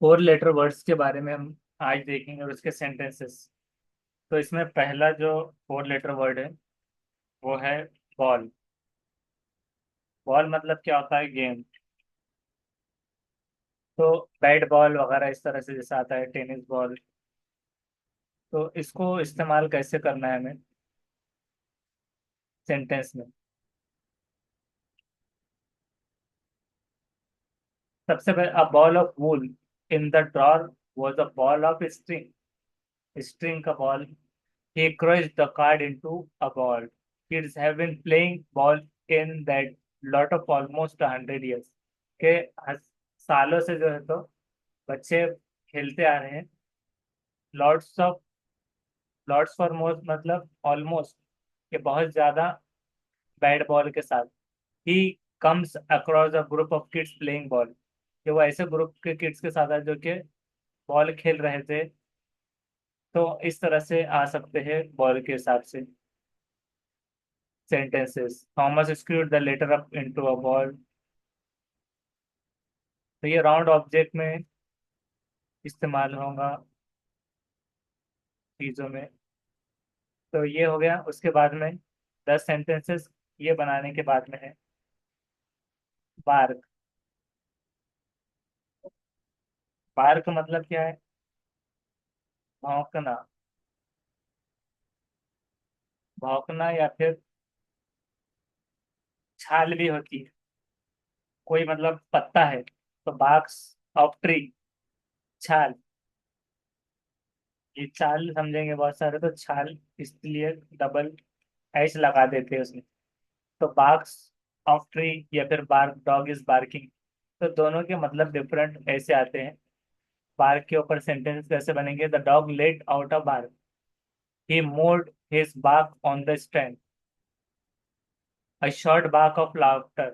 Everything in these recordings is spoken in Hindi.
फोर लेटर वर्ड्स के बारे में हम आज देखेंगे और उसके सेंटेंसेस। तो इसमें पहला जो फोर लेटर वर्ड है वो है बॉल। बॉल मतलब क्या होता है? गेम। तो बैट बॉल वगैरह इस तरह से जैसा आता है, टेनिस बॉल। तो इसको इस्तेमाल कैसे करना है हमें सेंटेंस में? सबसे पहले, a ball of wool in the drawer was a ball of string. String का ball. He crushed the card into a ball. Kids have been playing ball in that lot of almost 100 years. के सालों से जो है तो बच्चे खेलते आ रहे हैं। Lots of, lots for most मतलब ऑलमोस्ट, ये बहुत ज्यादा बैट बॉल के साथ। He comes across a group of kids playing ball, कि वो ऐसे ग्रुप के किड्स के साथ है जो कि बॉल खेल रहे थे। तो इस तरह से आ सकते हैं बॉल के हिसाब से sentences. Thomas screwed the letter up into a ball. तो ये राउंड ऑब्जेक्ट में इस्तेमाल होगा चीजों में। तो ये हो गया। उसके बाद में 10 सेंटेंसेस ये बनाने के बाद में है बार्क। बार्क मतलब क्या है? भौंकना। भौंकना या फिर छाल भी होती है। कोई मतलब पत्ता है तो बार्क्स ऑफ ट्री, छाल। ये छाल समझेंगे बहुत सारे, तो छाल इसलिए डबल एच लगा देते हैं उसमें। तो बार्क्स ऑफ ट्री या फिर बार्क, डॉग इज बार्किंग। तो दोनों के मतलब डिफरेंट ऐसे आते हैं। बार्क के ऊपर सेंटेंस कैसे बनेंगे? The dog let out a bark, he moved his bark on the strand, a short bark of laughter.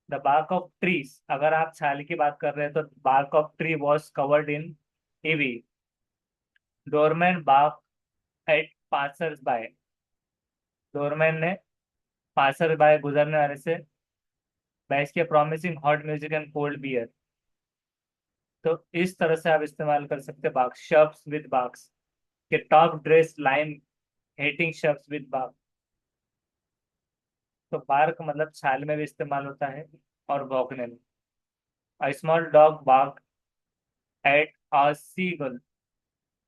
The bark of trees, अगर आप छाल की बात कर रहे हैं तो bark of tree was covered in ivy. Doorman bark at passers by, doorman ने पासर बाय गुजरने वाले से बहस किया। Promising hot music and cold beer. तो इस तरह से आप इस्तेमाल कर सकते हैं बाक्स, शब्स विद बाक्स, के top dress line hedging shrubs with barks. तो बार्क मतलब छाल में भी इस्तेमाल होता है और भौंकने में। A small dog barked at a seagull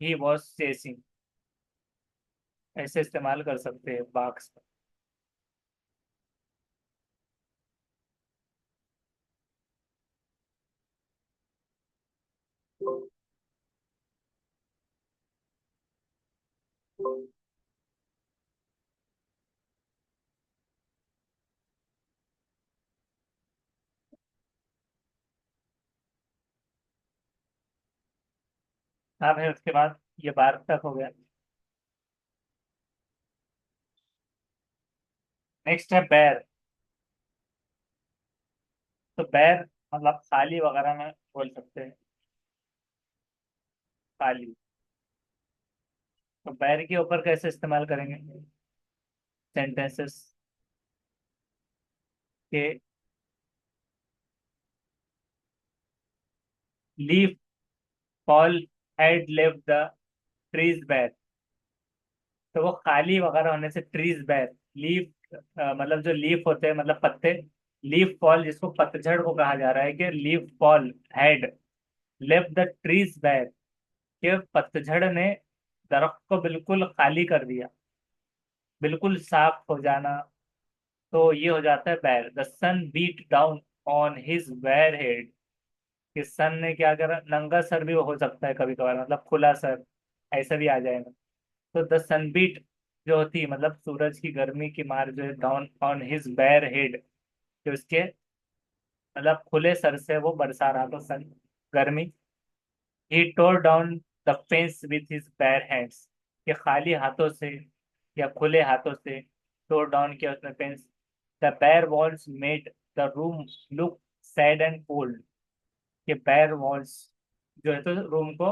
he was chasing. ऐसे इस्तेमाल कर सकते हैं barks का। अब है उसके बाद, ये बार्क तक हो गया। नेक्स्ट है बैर। तो बैर मतलब खाली वगैरह में बोल सकते हैं, खाली। तो बैर के ऊपर कैसे इस्तेमाल करेंगे सेंटेंसेस के? Leaf fall had left the trees बैर। तो वो खाली वगैरह होने से ट्रीज बैर। लीफ मतलब जो लीफ होते हैं मतलब पत्ते। लीफ फॉल जिसको पतझड़ को कहा जा रहा है, कि leaf fall had left the trees बैर, कि पतझड़ ने दरख्त को बिल्कुल खाली कर दिया, बिल्कुल साफ हो जाना। तो ये हो जाता है bare. The sun beat down on his bare head, कि सन ने क्या करा? नंगा सर भी हो सकता है कभी कभार, मतलब खुला सर, ऐसा भी आ जाएगा। तो द सनबीट जो होती है मतलब सूरज की गर्मी की मार जो है, down on his bare head, कि उसके मतलब खुले सर से वो बरसा रहा था सन, गर्मी। He tore down the fence with his bare hands, कि खाली हाथों से या खुले हाथों से टोर डाउन किया उसने फेंस। द बैर walls made the room look sad and cold, कि बैर वॉल्स जो है तो रूम को,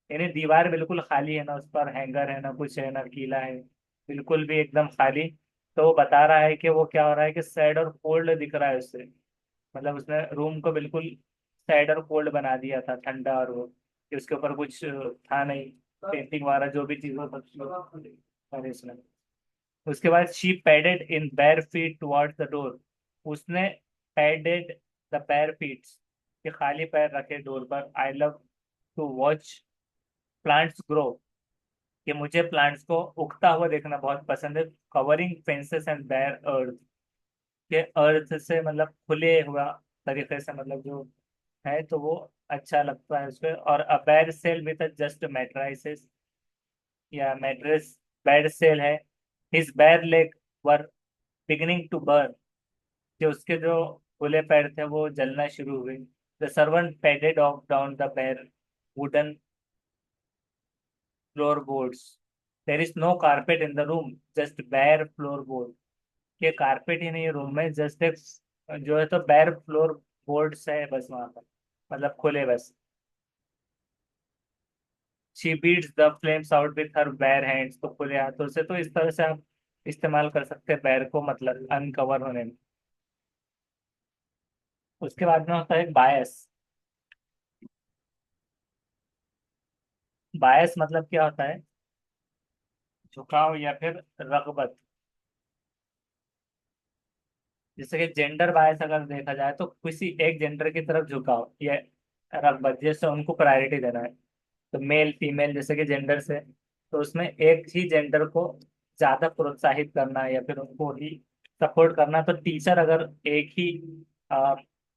यानी दीवार बिल्कुल खाली है ना, उस पर हैंगर है ना, कुछ है ना, कीला है, बिल्कुल भी एकदम खाली। तो वो बता रहा है कि वो क्या हो रहा है, कि सैड और कोल्ड दिख रहा है उससे। मतलब उसने रूम को बिल्कुल सैड और कोल्ड बना दिया था, ठंडा और वो, कि उसके ऊपर कुछ था नहीं, पेंटिंग वगैरह जो भी चीज हो सकती है और इसमें। उसके बाद she padded in bare feet towards the door. उसने पैडेड द बैर फीट, के खाली पैर रखे डोर पर। I love to watch plants grow, कि मुझे प्लांट्स को उगता हुआ देखना बहुत पसंद है। कवरिंग फेंसेस एंड बैर अर्थ, के अर्थ से मतलब खुले हुआ तरीके से, मतलब जो है तो वो अच्छा लगता है उसपे। और a bare cell with just mattresses, या मैट्रेस बेड सेल है। His bare leg were beginning to burn, कि उसके जो खुले पैर थे वो जलना शुरू हुए। The servant padded off down the bare wooden floor boards. There is no carpet in the room, just bare floor board, के कारपेट ही नहीं है रूम में, जस्ट एक जो है तो बैर फ्लोर बोर्ड्स है बस वहां पर, मतलब खुले बस। She beats the flames out with her bare hands, तो खुले हाथों से। तो इस तरह से आप इस्तेमाल कर सकते हैं बैर को, मतलब अनकवर होने में। उसके बाद में होता है बायस। बायस मतलब क्या होता है? झुकाव या फिर रगबत। जैसे कि जेंडर बायस अगर देखा जाए तो किसी एक जेंडर की तरफ झुकाव या रगबत, जैसे उनको प्रायोरिटी देना है, तो मेल फीमेल जैसे कि जेंडर से, तो उसमें एक ही जेंडर को ज्यादा प्रोत्साहित करना या फिर उनको ही सपोर्ट करना। तो टीचर अगर एक ही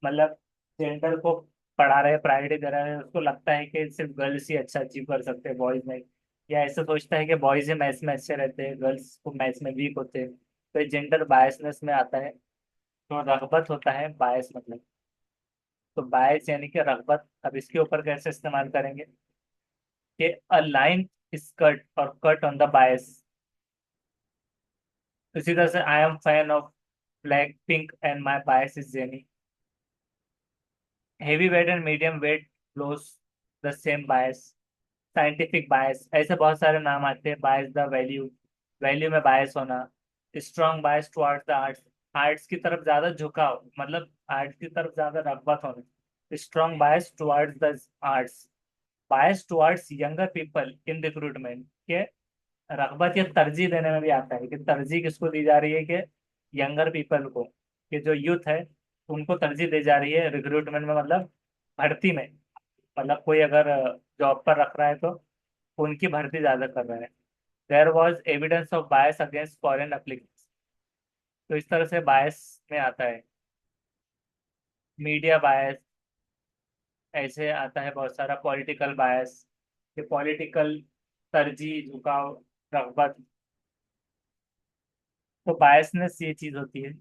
मतलब जेंडर को पढ़ा रहे, प्रायोरिटी दे रहा है, उसको लगता है कि सिर्फ गर्ल्स ही अच्छा अचीव कर सकते हैं, बॉयज नहीं, या ऐसा सोचता है कि बॉयज ही मैथ्स में अच्छे रहते हैं, गर्ल्स को मैथ्स में वीक होते हैं, तो जेंडर बायसनेस में आता है। तो रगबत होता है बायस मतलब। तो बायस यानी कि रगबत। अब इसके ऊपर कैसे इस्तेमाल करेंगे कि अ लाइन इज कट और कट ऑन द बायस। इसी तरह से I am fan of Black Pink and my bias is Jennie. Heavy weight and medium weight floss the same bias. Scientific bias, ऐसे बहुत सारे नाम आते हैं। बायस द वैल्यू, वैल्यू में बायस होना। Strong bias towards the arts, arts की तरफ ज्यादा झुकाव, मतलब आर्ट्स की तरफ ज्यादा रगबत होना। Strong bias towards the arts. Bias towards younger people in recruitment, के रगबत या तरजीह देने में भी आता है, कि तरजीह किसको दी जा रही है, कि यंगर पीपल को, कि जो यूथ है उनको तरजीह दी जा रही है रिक्रूटमेंट में, मतलब भर्ती में। मतलब कोई अगर जॉब पर रख रहा है तो उनकी भर्ती ज्यादा कर रहा है। There was evidence of bias against foreign applicants, तो इस तरह से बायस में आता है। मीडिया बायस, ऐसे आता है बहुत सारा। पॉलिटिकल बायस, कि पॉलिटिकल तरजीह, झुकाव, रगबत। तो बायसनेस ये चीज होती है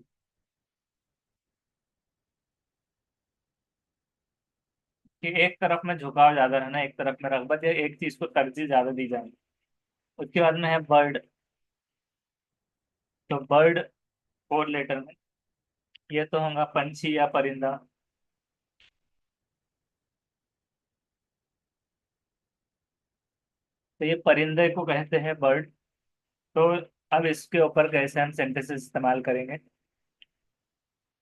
कि एक तरफ में झुकाव ज्यादा रहना, एक तरफ में रगबत, या एक चीज को तरजीह ज्यादा दी जाए। उसके बाद में है बर्ड। तो बर्ड 4 लेटर में, ये तो होगा पंछी या परिंदा। तो ये परिंदे को कहते हैं बर्ड। तो अब इसके ऊपर कैसे हम सेंटेंसेस इस्तेमाल करेंगे?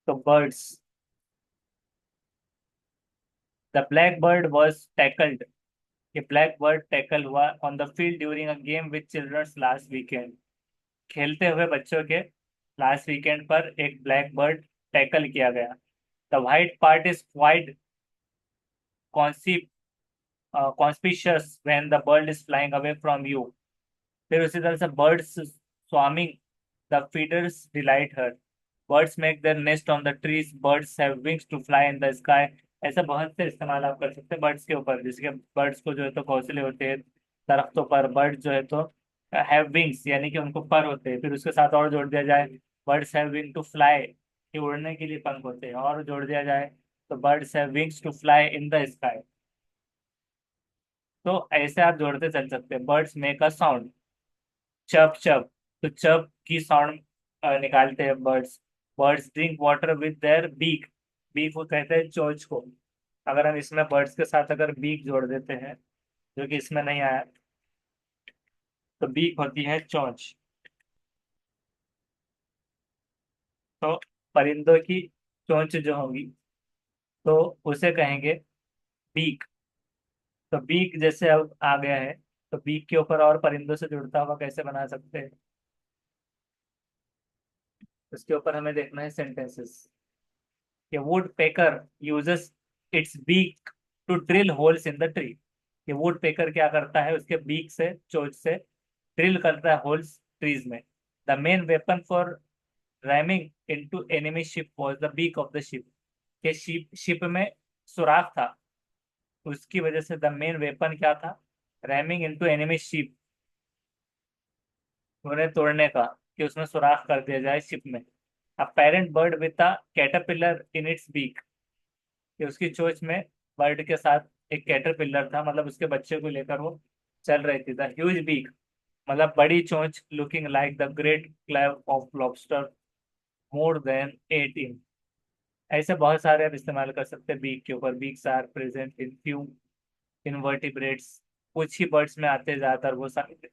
तो birds, the black bird was tackled, ये ब्लैक बर्ड टैकल हुआ on the field during a game with childrens last weekend. खेलते हुए बच्चों के लास्ट वीकेंड पर एक ब्लैक बर्ड टैकल किया गया। The white part is quite conspicuous when the bird is flying away from you। फिर उसी तरह से birds swarming, the feeders delight her। birds make their nest on the trees, birds have wings to fly in the sky। ऐसा बहुत से इस्तेमाल आप कर सकते हैं बर्ड्स के ऊपर, जैसे कि बर्ड्स को जो है तो घोंसले होते हैं दरख्तों पर, बर्ड्स जो है तो हैव विंग्स यानी कि उनको पर होते हैं। फिर उसके साथ और जोड़ दिया जाए, birds have wing to fly, कि उड़ने के लिए पंख होते हैं, और जोड़ दिया जाए तो birds have wings to fly in the sky. तो ऐसे आप जोड़ते चल सकते हैं। बर्ड्स मेक अ साउंड, चप चप, तो चप की साउंड निकालते हैं birds. Birds drink water with their beak, beak को कहते हैं चोंच को। अगर हम इसमें बर्ड्स के साथ अगर बीक जोड़ देते हैं, जो कि इसमें नहीं आया, तो बीक होती है चोंच। तो परिंदों की चोंच जो होगी तो उसे कहेंगे बीक। तो बीक जैसे अब आ गया है, तो बीक के ऊपर और परिंदों से जुड़ता हुआ कैसे बना सकते हैं, उसके ऊपर हमें देखना है सेंटेंसेस। कि woodpecker uses its beak to drill holes in the tree. कि वुड पेकर क्या करता है, उसके बीक से, चोंच से ड्रिल करता है होल्स ट्रीज में। The main weapon for ramming into enemy ship was the beak of the ship. के शिप में सुराख था, उसकी वजह से द मेन वेपन क्या था, रैमिंग इनटू एनिमी शिप, उन्हें तोड़ने का, कि उसमें सुराख कर दिया जाए शिप में। A parent bird with a caterpillar in its beak. कि उसकी चोंच में बर्ड के साथ एक कैटरपिलर था, मतलब उसके बच्चे को लेकर वो चल रही थी। द ह्यूज बीक, मतलब बड़ी चोंच, looking like the great claw of lobster more than 18। ऐसे बहुत सारे आप इस्तेमाल कर सकते हैं बीक के ऊपर। Beaks are present in few invertebrates. कुछ ही बर्ड्स में आते हैं, ज्यादातर वो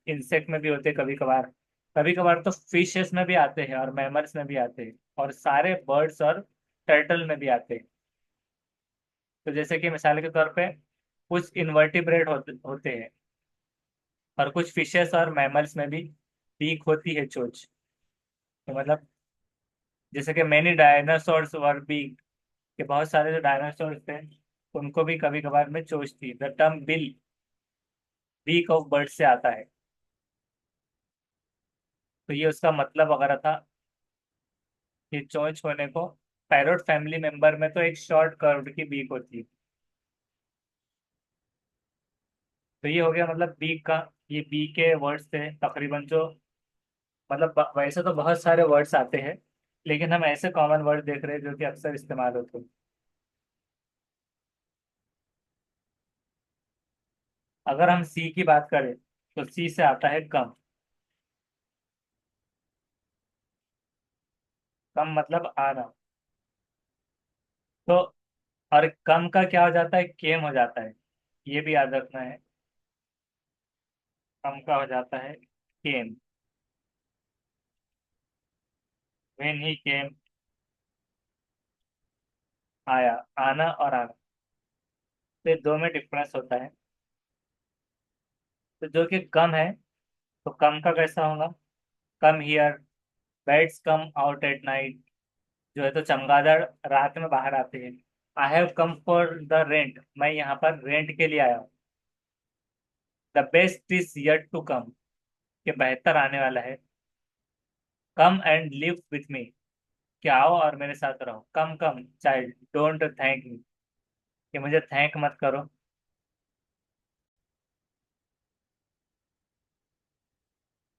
इंसेक्ट में भी होते हैं कभी कभार। कभी कभार तो फिशेस में भी आते हैं और मैमल्स में भी आते हैं, और सारे बर्ड्स और टर्टल में भी आते हैं। तो जैसे कि मिसाल के तौर पे कुछ इनवर्टिब्रेट होते हैं, और कुछ फिशेस और मैमल्स में भी बीक होती है, चोंच। तो मतलब जैसे कि मैनी डायनासोर्स वर बीक, के बहुत सारे जो डायनासोर्स थे उनको भी कभी कभार में चोंच थी। The term bill beak of bird से आता है। तो ये उसका मतलब वगैरह था, कि चोंच होने को। पैरोट फैमिली मेंबर में तो एक शॉर्ट कर्व्ड की बीक होती है। तो ये हो गया मतलब बीक का। ये बी के वर्ड्स थे तकरीबन, जो मतलब वैसे तो बहुत सारे वर्ड्स आते हैं, लेकिन हम ऐसे कॉमन वर्ड देख रहे हैं जो कि अक्सर इस्तेमाल होते हैं। अगर हम सी की बात करें, तो सी से आता है कम। कम मतलब आना। तो और कम का क्या हो जाता है, केम हो जाता है। ये भी याद रखना है। कम का हो जाता है केम। व्हेन ही केम, आया। आना और आना, तो ये दो में डिफरेंस होता है। तो जो कि कम है, तो कम का कैसा होगा, come here, bats come out at night. जो है तो चमगादड़ रात में बाहर आते हैं। I have come for the rent, मैं यहाँ पर रेंट के लिए आया हूँ। The best is yet to come, के बेहतर आने वाला है। Come and live with me, कि आओ और मेरे साथ रहो। Come come child, don't thank me, कि मुझे थैंक मत करो।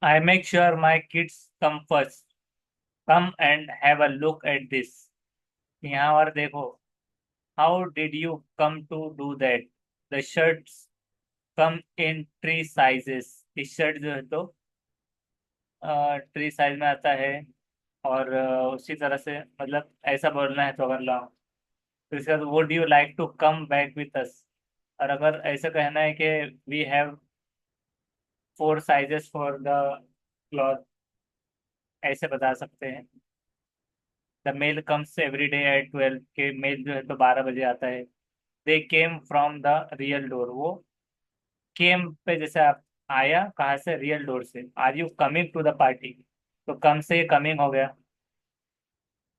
I make sure my kids come first, come and have a look at this. यहाँ और देखो। How did you come to do that, the shirts come in three sizes. T shirt जो है तो ट्री साइज में आता है। और उसी तरह से मतलब ऐसा बोलना है तो अगर लाओ, तो इसका would you like to come back with us. और अगर ऐसा कहना है कि we have four sizes for the cloth, ऐसे बता सकते हैं। The mail comes every day at 12, के मेल जो है तो 12 बजे आता है। They came from the rear door, वो केम पे जैसे आप आया कहाँ से, रियल डोर से। Are you coming to the party, तो कम से कमिंग हो गया,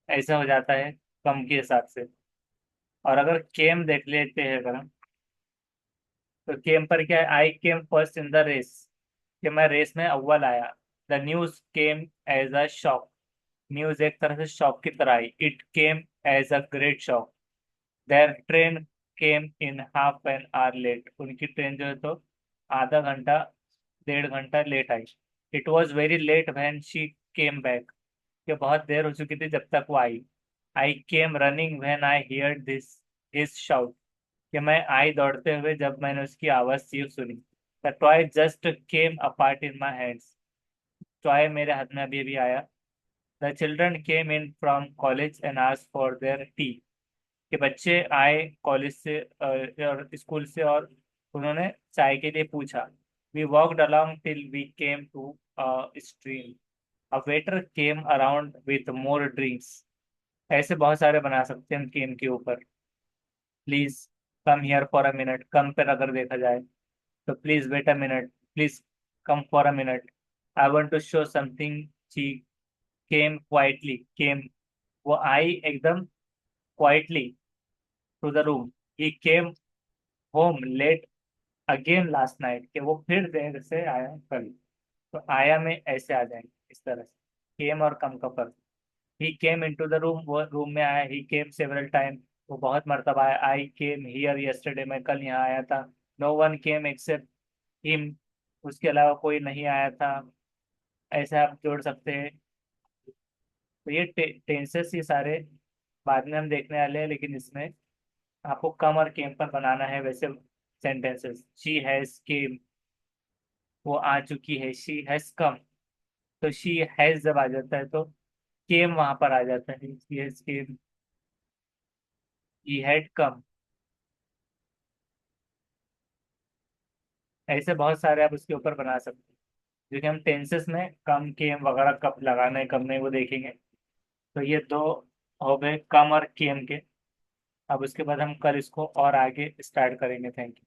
ऐसा हो जाता है कम के हिसाब से। और अगर केम देख लेते हैं अगर हम, तो केम पर क्या है, I came first in the race, कि मैं रेस में अव्वल आया। The news came as a shock, news एक तरह से शॉक की तरह आई। It came as a great shock. Their train came in half an hour late, उनकी ट्रेन जो है तो आधा घंटा, 1.5 घंटा लेट आई। It was very late when she came back, कि बहुत देर हो चुकी थी जब तक वो आई। I came running when I hear this his shout, कि मैं आई दौड़ते हुए जब मैंने उसकी आवाज चीख सुनी। The toy just came apart in my hands, toy मेरे हाथ में अभी अभी आया। The children came in from college and asked for their T, कि बच्चे आए कॉलेज से और स्कूल से, और उन्होंने चाय के लिए पूछा। We walked along till we came to stream, a waiter came around with more drinks. ऐसे बहुत सारे बना सकते हैं हम केम के ऊपर। Please come here for a minute, come पर अगर देखा जाए तो please wait a minute, please come for a minute, I want to show something. She came quietly, came, वो आई एकदम quietly to the room. He came home late again last night, कि वो फिर देर से आया कल। तो आया में ऐसे आ जाएंगे इस तरह से, केम और कम का फर्क। ही केम इन टू द रूम, वो रूम में आया। ही केम सेवरल टाइम, वो बहुत मरतबा आया। आई केम हियर यस्टरडे, मैं कल यहाँ आया था। No one came except him, उसके अलावा कोई नहीं आया था। ऐसे आप जोड़ सकते हैं। तो ये टेंसेस ये सारे बाद में हम देखने वाले हैं, लेकिन इसमें आपको कम और केम पर बनाना है वैसे सेंटेंसेस। शी हैज केम, वो आ चुकी है। शी हैज कम, तो शी हैज जब आ जाता है तो केम वहां पर आ जाता है। She has came, he had come. ऐसे बहुत सारे आप उसके ऊपर बना सकते हैं, क्योंकि हम टेंसेस में कम केम वगैरह कब लगाना है कब नहीं वो देखेंगे। तो ये दो हो गए कम और केम के। अब उसके बाद हम कल इसको और आगे स्टार्ट करेंगे। Thank you.